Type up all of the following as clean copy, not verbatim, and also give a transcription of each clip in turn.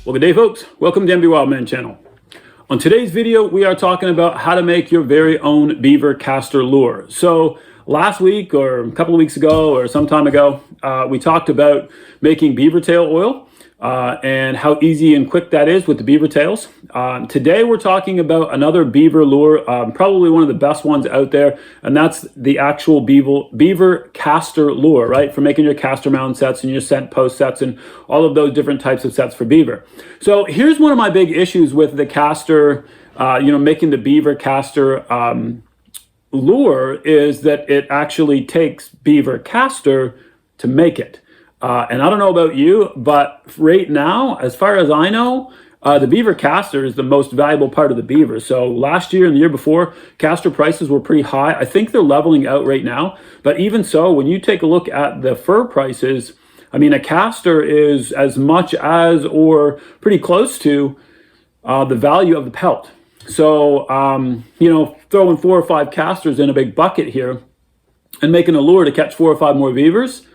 Well, good day, folks. Welcome to MB Wildman channel. On today's video, we are talking about how to make your very own beaver castor lure. So last week or a couple of weeks ago or some time ago, we talked about making beaver tail oil and how easy and quick that is with the beaver tails. Today, we're talking about another beaver lure, probably one of the best ones out there, and that's the actual beaver castor lure, right? For making your castor mound sets and your scent post sets and all of those different types of sets for beaver. So here's one of my big issues with the castor, making the beaver castor lure is that it actually takes beaver castor to make it. And I don't know about you, but right now, as far as I know, the beaver castor is the most valuable part of the beaver. So last year and the year before, castor prices were pretty high. I think they're leveling out right now. But even so, when you take a look at the fur prices, I mean, a castor is as much as or pretty close to the value of the pelt. So, throwing 4 or 5 castors in a big bucket here and making a lure to catch 4 or 5 more beavers,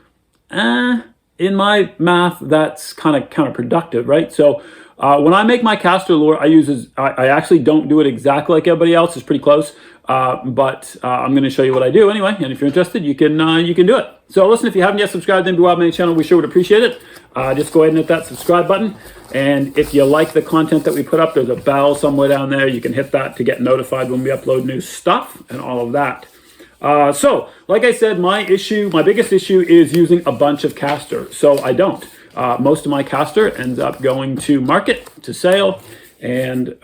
in my math, that's kind of counterproductive, right? So when I make my castor lure, I actually don't do it exactly like everybody else. It's pretty close, but I'm going to show you what I do anyway. And if you're interested, you can do it. So listen, if you haven't yet subscribed to the MB Wildman channel, we sure would appreciate it. Just go ahead and hit that subscribe button. And if you like the content that we put up, there's a bell somewhere down there. You can hit that to get notified when we upload new stuff and all of that. So, like I said, my biggest issue is using a bunch of castor. So I don't. Most of my castor ends up going to market, to sale, and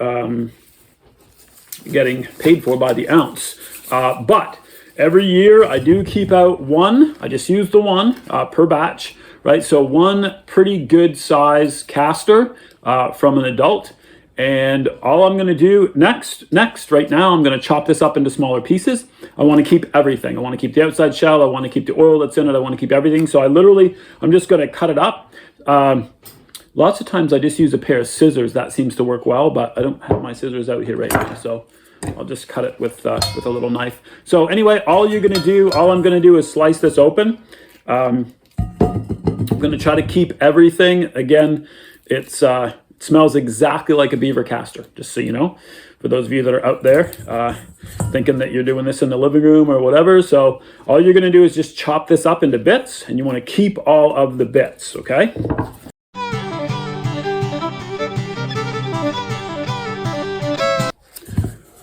getting paid for by the ounce. But every year I do keep out one. I just use the one per batch, right? So one pretty good size castor from an adult. And all I'm going to do next right now, I'm going to chop this up into smaller pieces. I want to keep everything. I want to keep the outside shell. I want to keep the oil that's in it. I want to keep everything. So I'm just going to cut it up. Lots of times I just use a pair of scissors. That seems to work well, but I don't have my scissors out here right now. So I'll just cut it with a little knife. So anyway, all I'm going to do is slice this open. I'm going to try to keep everything. Again, it smells exactly like a beaver castor, just so you know, for those of you that are out there thinking that you're doing this in the living room or whatever. So all you're going to do is just chop this up into bits, and you want to keep all of the bits, okay?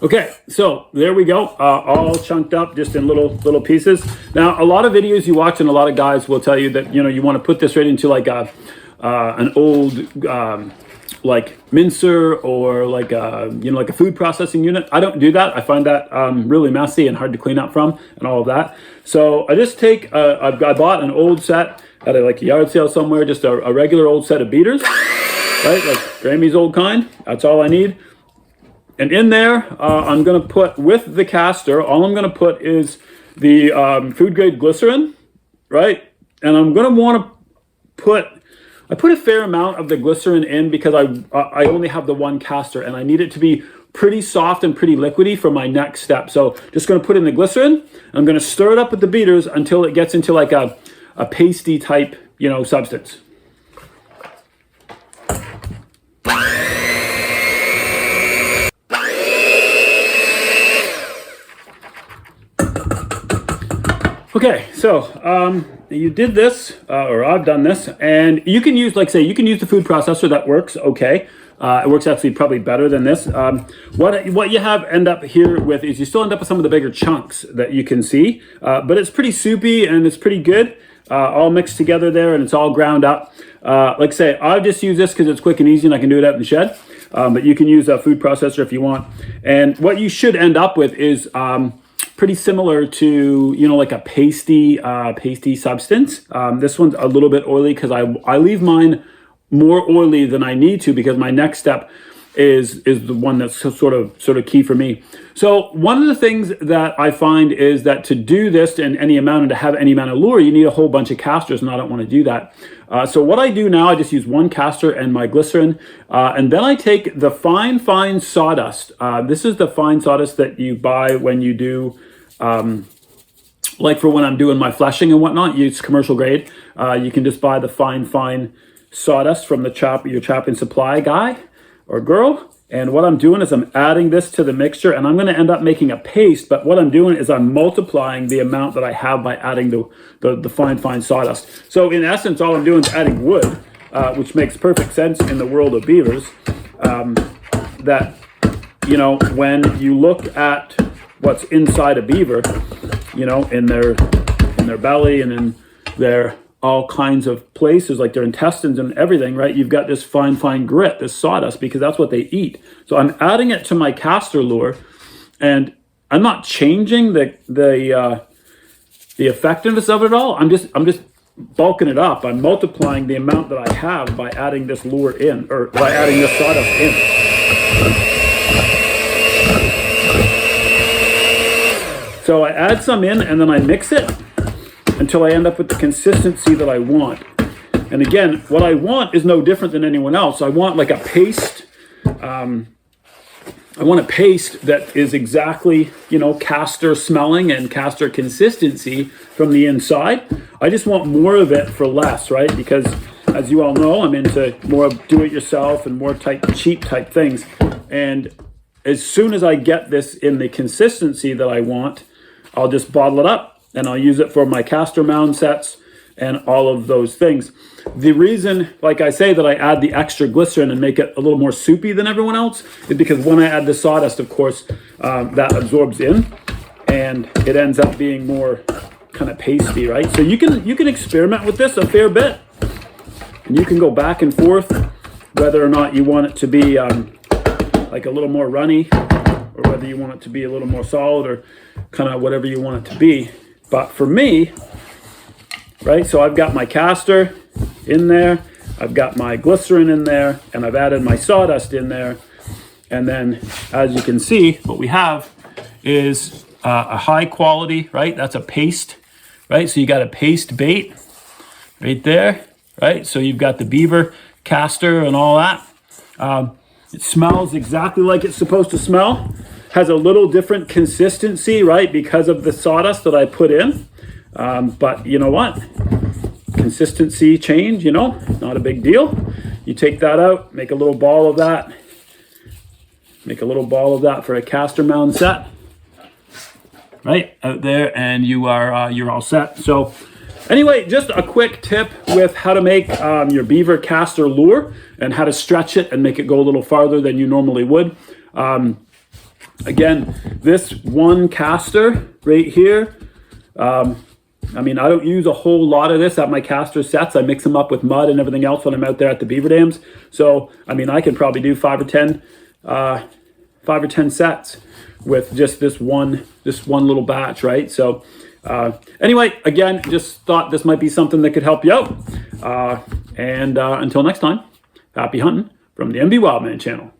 Okay, so there we go, all chunked up just in little pieces. Now, a lot of videos you watch and a lot of guys will tell you that, you want to put this right into like an old like mincer or like a food processing unit. I don't do that. I find that really messy and hard to clean up from and all of that. So I just take, I bought an old set at a yard sale somewhere, just a regular old set of beaters, right? Like Grammy's old kind. That's all I need. And in there, I'm going to put, with the castor, all I'm going to put is the food grade glycerin, right? And I'm going to want to I put a fair amount of the glycerin in because I only have the one castor and I need it to be pretty soft and pretty liquidy for my next step. So just going to put in the glycerin. I'm going to stir it up with the beaters until it gets into like a pasty type, substance. Okay, so you did this, or I've done this, and you can use, you can use the food processor. That works okay. It works actually probably better than this. What you end up here with is you still end up with some of the bigger chunks that you can see, but it's pretty soupy and it's pretty good, all mixed together there, and it's all ground up. I just use this because it's quick and easy and I can do it out in the shed, but you can use a food processor if you want. And what you should end up with is pretty similar to, like a pasty substance. This one's a little bit oily because I leave mine more oily than I need to because my next step is the one that's sort of key for me. So one of the things that I find is that to do this in any amount and to have any amount of lure, you need a whole bunch of castors, and I don't want to do that. So what I do now, I just use one castor and my glycerin, and then I take the fine sawdust. This is the fine sawdust that you buy when you do, like for when I'm doing my fleshing and whatnot. Use commercial grade. You can just buy the fine sawdust from your chopping supply guy or girl. And what I'm doing is I'm adding this to the mixture, and I'm going to end up making a paste. But what I'm doing is I'm multiplying the amount that I have by adding the fine sawdust. So in essence, all I'm doing is adding wood, which makes perfect sense in the world of beavers. That, you know, when you look at what's inside a beaver, you know, in their belly and in their all kinds of places, like their intestines and everything, right? You've got this fine grit, this sawdust, because that's what they eat. So I'm adding it to my castor lure, and I'm not changing the effectiveness of it all. I'm just bulking it up. I'm multiplying the amount that I have by adding this lure in, or by adding this sawdust in. So I add some in, and then I mix it until I end up with the consistency that I want. And again, what I want is no different than anyone else. I want like a paste. I want a paste that is exactly, you know, castor smelling and castor consistency from the inside. I just want more of it for less, right? Because as you all know, I'm into more do-it-yourself and more cheap type things. And as soon as I get this in the consistency that I want, I'll just bottle it up. And I'll use it for my castor mound sets and all of those things. The reason, like I say, that I add the extra glycerin and make it a little more soupy than everyone else is because when I add the sawdust, of course, that absorbs in and it ends up being more kind of pasty, right? So you can experiment with this a fair bit, and you can go back and forth whether or not you want it to be like a little more runny, or whether you want it to be a little more solid, or kind of whatever you want it to be. But for me, right, so I've got my castor in there, I've got my glycerin in there, and I've added my sawdust in there. And then, as you can see, what we have is a high quality, right? That's a paste, right? So you got a paste bait right there, right? So you've got the beaver castor and all that. It smells exactly like it's supposed to smell. Has a little different consistency, right, because of the sawdust that I put in. But you know what? Consistency change, you know, not a big deal. You take that out, make a little ball of that. Make a little ball of that for a castor mound set, right, out there, and you're all set. So anyway, just a quick tip with how to make your beaver castor lure and how to stretch it and make it go a little farther than you normally would. Again, this one castor right here, I mean, I don't use a whole lot of this at my castor sets. I mix them up with mud and everything else when I'm out there at the beaver dams. So, I mean, I could probably do 5 or 10 sets with just this one little batch, right? So, anyway, again, just thought this might be something that could help you out. And until next time, happy hunting from the MB Wildman channel.